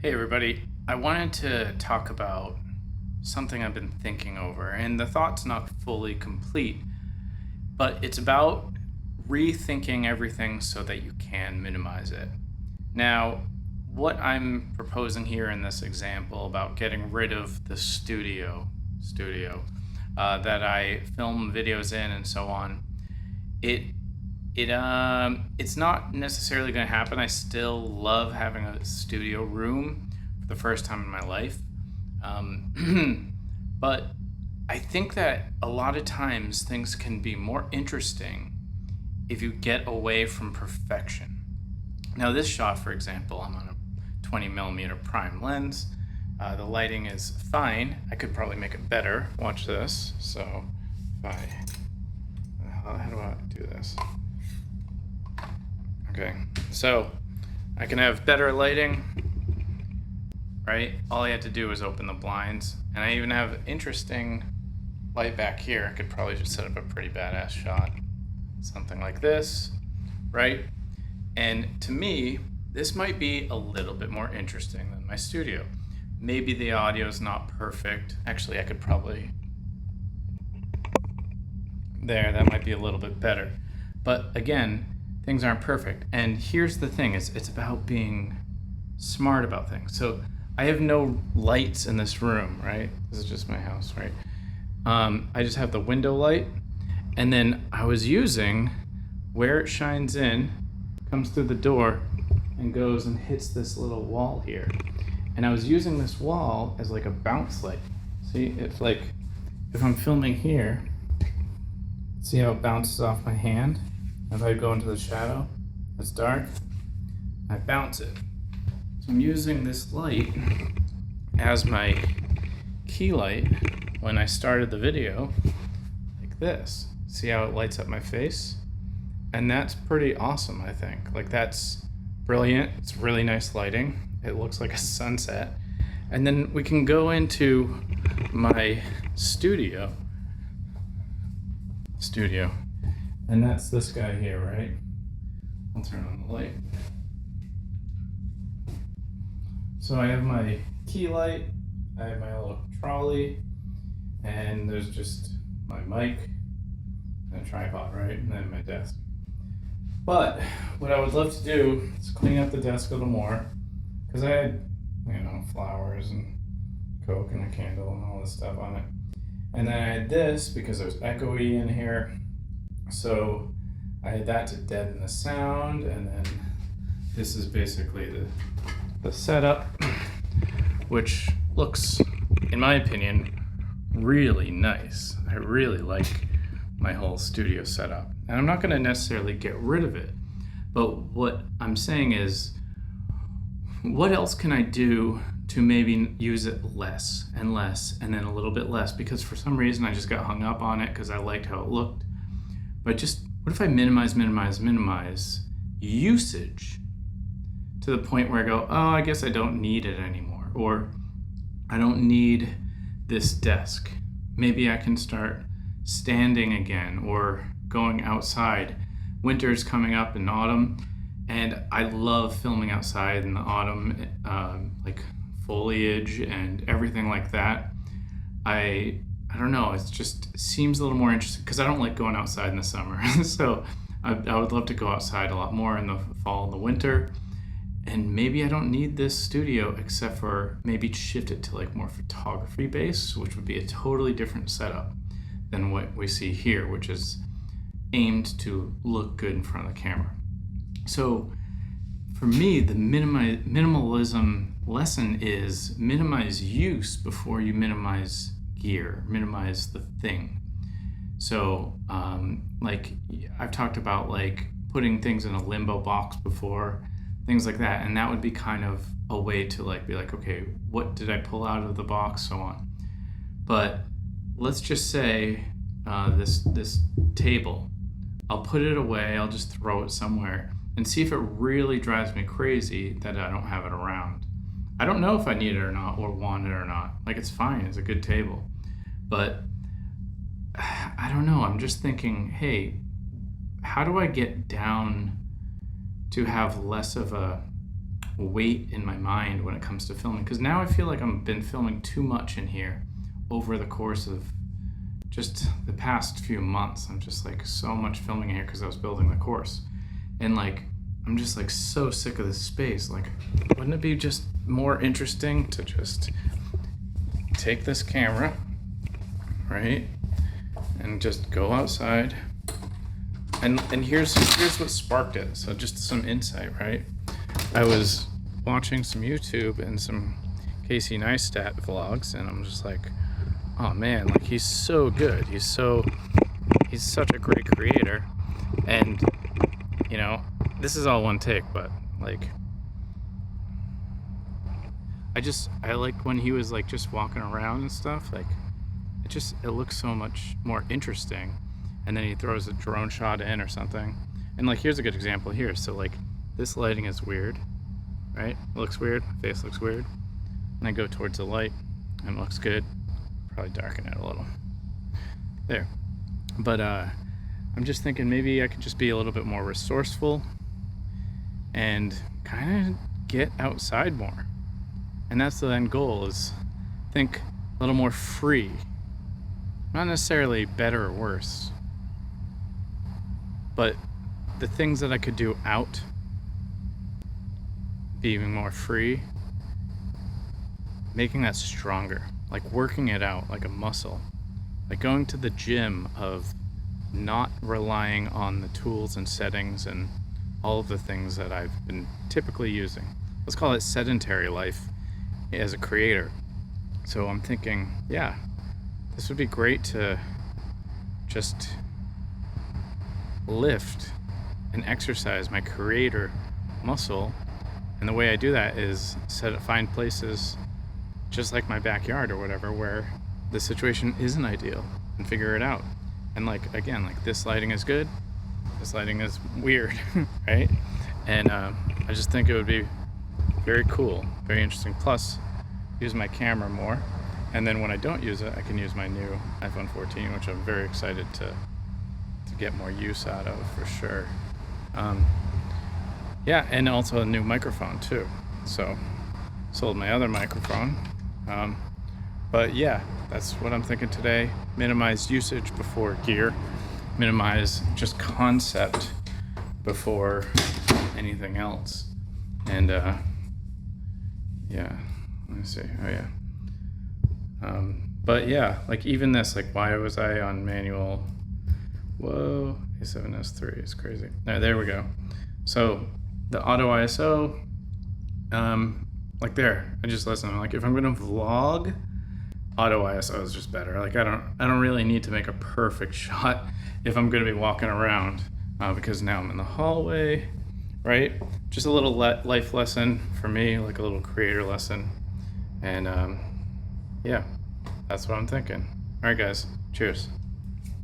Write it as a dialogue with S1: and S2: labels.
S1: Hey everybody, I wanted to talk about something I've been thinking over, and the thought's not fully complete, but it's about rethinking everything so that you can minimize it. Now, what I'm proposing here in this example about getting rid of the studio that I film videos in and so on, it it's not necessarily going to happen. I still love having a studio room for the first time in my life, but I think that a lot of times things can be more interesting if you get away from perfection. Now, this shot, for example, I'm on a 20 millimeter prime lens. The lighting is fine. I could probably make it better. Watch this. So, how do I do this? Okay, so I can have better lighting, right? All I had to do was open the blinds, and I even have interesting light back here. I could probably just set up a pretty badass shot. Something like this, right? And to me, this might be a little bit more interesting than my studio. Maybe the audio is not perfect. Actually, I could probably, that might be a little bit better. But again, things aren't perfect. And here's the thing, it's about being smart about things. So I have no lights in this room, right? This is just my house, right? I just have the window light. And then I was using where it shines in, comes through the door and goes and hits this little wall here. And I was using this wall as like a bounce light. See, it's like, if I'm filming here, see how it bounces off my hand? If I go into the shadow, it's dark, I bounce it. So I'm using this light as my key light when I started the video, like this. See how it lights up my face? And that's pretty awesome, I think. Like, that's brilliant. It's really nice lighting. It looks like a sunset. And then we can go into my studio. And that's this guy here, right? I'll turn on the light. So I have my key light, I have my little trolley, and there's just my mic and a tripod, right? And then my desk. But what I would love to do is clean up the desk a little more, because I had, flowers and Coke and a candle and all this stuff on it. And then I had this because there's echoey in here. So I had that to deaden the sound, and then this is basically the setup, which looks, in my opinion, really nice. I really like my whole studio setup. And I'm not going to necessarily get rid of it, but what I'm saying is, what else can I do to maybe use it less and less and then a little bit less? Because for some reason I just got hung up on it because I liked how it looked. But just, what if I minimize usage to the point where I go, oh, I guess I don't need it anymore, or I don't need this desk. Maybe I can start standing again or going outside. Winter's coming up in autumn, and I love filming outside in the autumn, like foliage and everything like that. I don't know, it just seems a little more interesting because I don't like going outside in the summer. So I would love to go outside a lot more in the fall and the winter. And maybe I don't need this studio except for maybe shift it to like more photography based, which would be a totally different setup than what we see here, which is aimed to look good in front of the camera. So for me, the minimalism lesson is minimize use before you minimize gear, minimize the thing. So like I've talked about like putting things in a limbo box before, things like that, and that would be kind of a way to like be like, okay, what did I pull out of the box, so on. But let's just say this table, I'll put it away, I'll just throw it somewhere and see if it really drives me crazy that I don't have it around. I don't know if I need it or not, or want it or not. Like, it's fine, it's a good table. But I don't know, I'm just thinking, hey, how do I get down to have less of a weight in my mind when it comes to filming, because now I feel like I've been filming too much in here over the course of just the past few months. I'm just like so much filming in here because I was building the course, and like I'm just like so sick of this space. Like, wouldn't it be just more interesting to just take this camera, right, and just go outside? And here's what sparked it. So just some insight, right? I was watching some YouTube and some Casey Neistat vlogs, and I'm just like, oh man, like he's so good. He's such a great creator. And you know, this is all one take, but like I like when he was like just walking around and stuff, like it looks so much more interesting. And then he throws a drone shot in or something. And like, here's a good example here. So like, this lighting is weird, right? It looks weird, my face looks weird. And I go towards the light and it looks good. Probably darken it a little. There. But I'm just thinking maybe I could just be a little bit more resourceful and kind of get outside more. And that's the end goal, is think a little more free. Not necessarily better or worse, but the things that I could do out, being more free, making that stronger, like working it out like a muscle, like going to the gym of not relying on the tools and settings and all of the things that I've been typically using. Let's call it sedentary life as a creator. So I'm thinking, yeah, this would be great to just lift and exercise my creator muscle. And the way I do that is find places just like my backyard or whatever where the situation isn't ideal and figure it out. And like, again, like this lighting is good, this lighting is weird, right? And I just think it would be very cool, very interesting. Plus, use my camera more. And then when I don't use it, I can use my new iPhone 14, which I'm very excited to get more use out of, for sure. Yeah, and also a new microphone too. So sold my other microphone. But yeah, that's what I'm thinking today. Minimize usage before gear. Minimize just concept before anything else. And yeah, let me see. Oh yeah. But yeah, like even this, like why was I on manual? Whoa, A7S3 is crazy. There we go. So the auto ISO, like there, I just listen. Like if I'm gonna vlog, auto ISO is just better. Like I don't really need to make a perfect shot if I'm gonna be walking around, because now I'm in the hallway, right? Just a little life lesson for me, like a little creator lesson, and yeah, that's what I'm thinking. All right, guys, cheers.